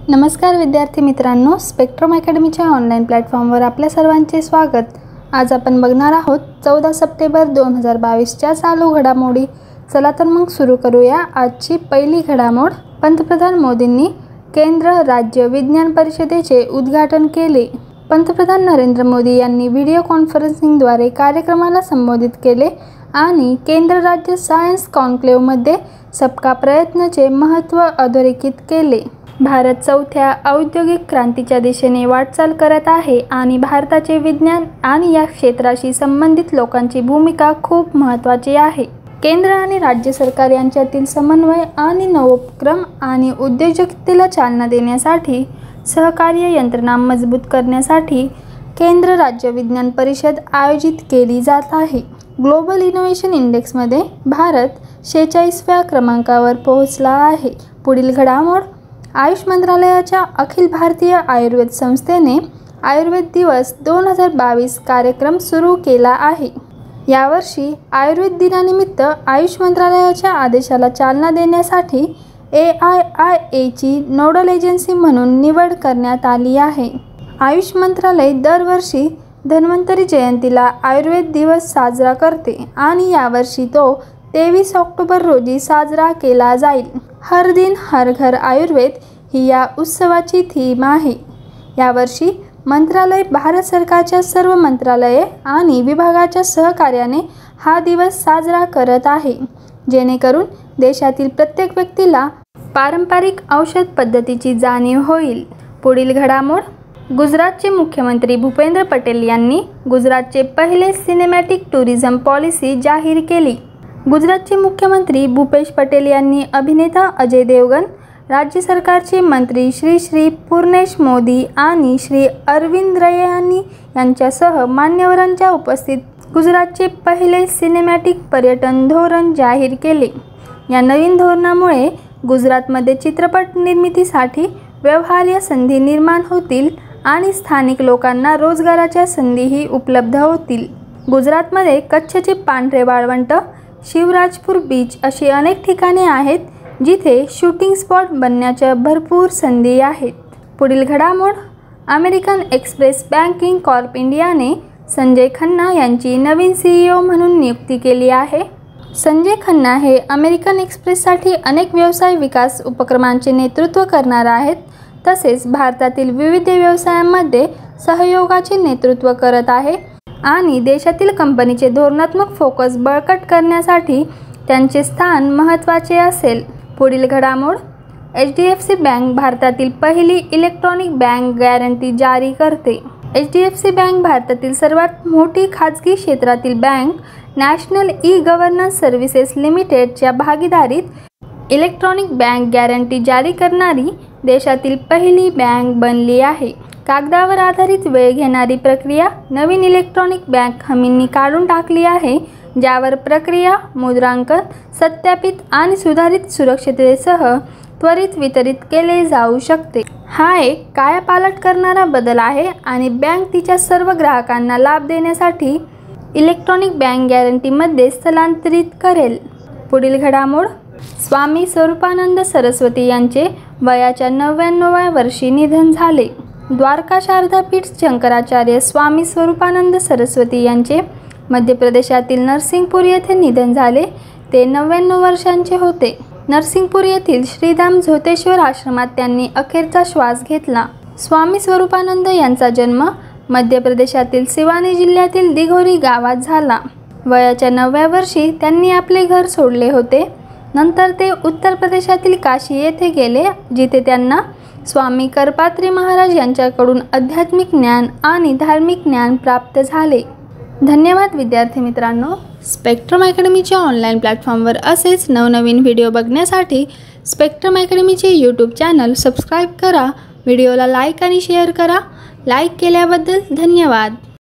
नमस्कार विद्यार्थी मित्रांनो, स्पेक्ट्रम अकॅडमीच्या ऑनलाईन प्लॅटफॉर्मवर आपल्या सर्वांचे स्वागत। आज आपण बघणार आहोत 14 सप्टेंबर 2022च्या चालू घडामोडी। चला तर मग सुरू करूया आजची पहिली घडामोड। पंतप्रधान मोदींनी केंद्र राज्य विज्ञान परिषदेचे उद्घाटन केले। पंतप्रधान नरेंद्र मोदी यांनी व्हिडिओ कॉन्फरन्सिंगद्वारे कार्यक्रमाला संबोधित केले आणि केंद्र राज्य सायन्स कॉन्क्लेव्हमध्ये सबका प्रयत्नचे महत्त्व अधोरेखित केले। भारत चौथ्या औद्योगिक क्रांतीच्या दिशेने वाटचाल करत आहे आणि भारताचे विज्ञान आणि या क्षेत्राशी संबंधित लोकांची भूमिका खूप महत्त्वाची आहे। केंद्र आणि राज्य सरकार यांच्यातील समन्वय आणि नवोपक्रम आणि उद्योजकतेला चालना देण्यासाठी सहकार्य यंत्रणा मजबूत करण्यासाठी केंद्र राज्य विज्ञान परिषद आयोजित केली जात आहे। ग्लोबल इनोव्हेशन इंडेक्समध्ये भारत 46व्या क्रमांकावर पोहोचला आहे। पुढील घडामोड। आयुष मंत्रालयाच्या अखिल भारतीय आयुर्वेद संस्थेने आयुर्वेद दिवस 2022 कार्यक्रम सुरू केला आहे। यावर्षी आयुर्वेद दिनानिमित्त आयुष मंत्रालयाच्या आदेशाला चालना देण्यासाठी AIIAची नोडल एजन्सी म्हणून निवड करण्यात आली आहे। आयुष मंत्रालय दरवर्षी धन्वंतरी जयंतीला आयुर्वेद दिवस साजरा करते आणि यावर्षी तो 23 ऑक्टोबर रोजी साजरा केला जाईल। हर दिन हर घर आयुर्वेद ही या उत्सवाची थीम आहे। यावर्षी मंत्रालय भारत सरकारच्या सर्व मंत्रालये आणि विभागाच्या सहकार्याने हा दिवस साजरा करत आहे, जेणेकरून देशातील प्रत्येक व्यक्तीला पारंपरिक औषध पद्धतीची जाणीव होईल। पुढील घडामोड। गुजरातचे मुख्यमंत्री भूपेंद्र पटेल यांनी गुजरातचे पहिले सिनेमॅटिक टुरिझम पॉलिसी जाहीर केली। गुजरातचे मुख्यमंत्री भूपेश पटेल यांनी अभिनेता अजय देवगण, राज्य सरकारचे मंत्री श्री पूर्णेश मोदी आणि श्री अरविंद रैयानी यांच्यासह मान्यवरांच्या उपस्थित गुजरातचे पहिले सिनेमॅटिक पर्यटन धोरण जाहीर केले। या नवीन धोरणामुळे गुजरातमध्ये चित्रपट निर्मितीसाठी व्यवहार्य संधी निर्माण होतील आणि स्थानिक लोकांना रोजगाराच्या संधीही उपलब्ध होतील। गुजरातमध्ये कच्छचे पांढरे वाळवंट, शिवराजपूर बीच अशी अनेक ठिकाणे आहेत जिथे शूटिंग स्पॉट बनण्याच्या भरपूर संधी आहेत। पुढील घडामोड। अमेरिकन एक्सप्रेस बँकिंग कॉर्प इंडियाने संजय खन्ना यांची नवीन CEO म्हणून नियुक्ती केली आहे। संजय खन्ना हे अमेरिकन एक्सप्रेससाठी अनेक व्यवसाय विकास उपक्रमांचे नेतृत्व करणार आहेत, तसेच भारतातील विविध व्यवसायांमध्ये सहयोगाचे नेतृत्व करत आहे आणि देशातील कंपनीचे धोरणात्मक फोकस बळकट करण्यासाठी त्यांचे स्थान महत्त्वाचे असेल। पुढील घडामोड। HDFC बँक भारतातील पहिली इलेक्ट्रॉनिक बँक गॅरंटी जारी करते। HDFC बँक भारतातील सर्वात मोठी खाजगी क्षेत्रातील बँक नॅशनल ई-गव्हर्नन्स सर्व्हिसेस लिमिटेडच्या भागीदारीत इलेक्ट्रॉनिक बँक गॅरंटी जारी करणारी देशातील पहिली बँक बनली आहे। कागदावर आधारित वेळ घेणारी प्रक्रिया नवीन इलेक्ट्रॉनिक बँक हमींनी काढून टाकली आहे, ज्यावर प्रक्रिया, मुद्रांकन, सत्यापित आणि सुधारित सुरक्षिततेसह त्वरित वितरित केले जाऊ शकते। हा एक कायापालट करणारा बदल आहे आणि बँक तिच्या सर्व ग्राहकांना लाभ देण्यासाठी इलेक्ट्रॉनिक बँक गॅरंटीमध्ये स्थलांतरित करेल। पुढील घडामोड। स्वामी स्वरूपानंद सरस्वती यांचे वयाच्या 99व्या वर्षी निधन झाले। द्वारका शारदापीठ शंकराचार्य स्वामी स्वरूपानंद सरस्वती यांचे मध्य प्रदेशातील नरसिंगपूर येथे निधन झाले। ते 99 वर्षांचे होते। नरसिंगपूर येथील श्रीधाम झोतेश्वर आश्रमात त्यांनी अखेरचा श्वास घेतला। स्वामी स्वरूपानंद यांचा जन्म मध्य प्रदेशातील सिवानी जिल्ह्यातील दिघोरी गावात झाला। वयाच्या 9व्या वर्षी त्यांनी आपले घर सोडले होते। नंतर ते उत्तर प्रदेशातील काशी येथे गेले, जिथे त्यांना स्वामी करपात्री महाराज यांच्याकडून आध्यात्मिक ज्ञान आणि धार्मिक ज्ञान प्राप्त झाले। धन्यवाद विद्यार्थी मित्रांनो। स्पेक्ट्रम अकॅडमीच्या ऑनलाईन प्लॅटफॉर्मवर असेच नवनवीन व्हिडिओ बघण्यासाठी स्पेक्ट्रम अकॅडमीचे यूट्यूब चॅनल सबस्क्राईब करा। व्हिडिओला लाईक आणि शेअर करा। लाईक केल्याबद्दल धन्यवाद।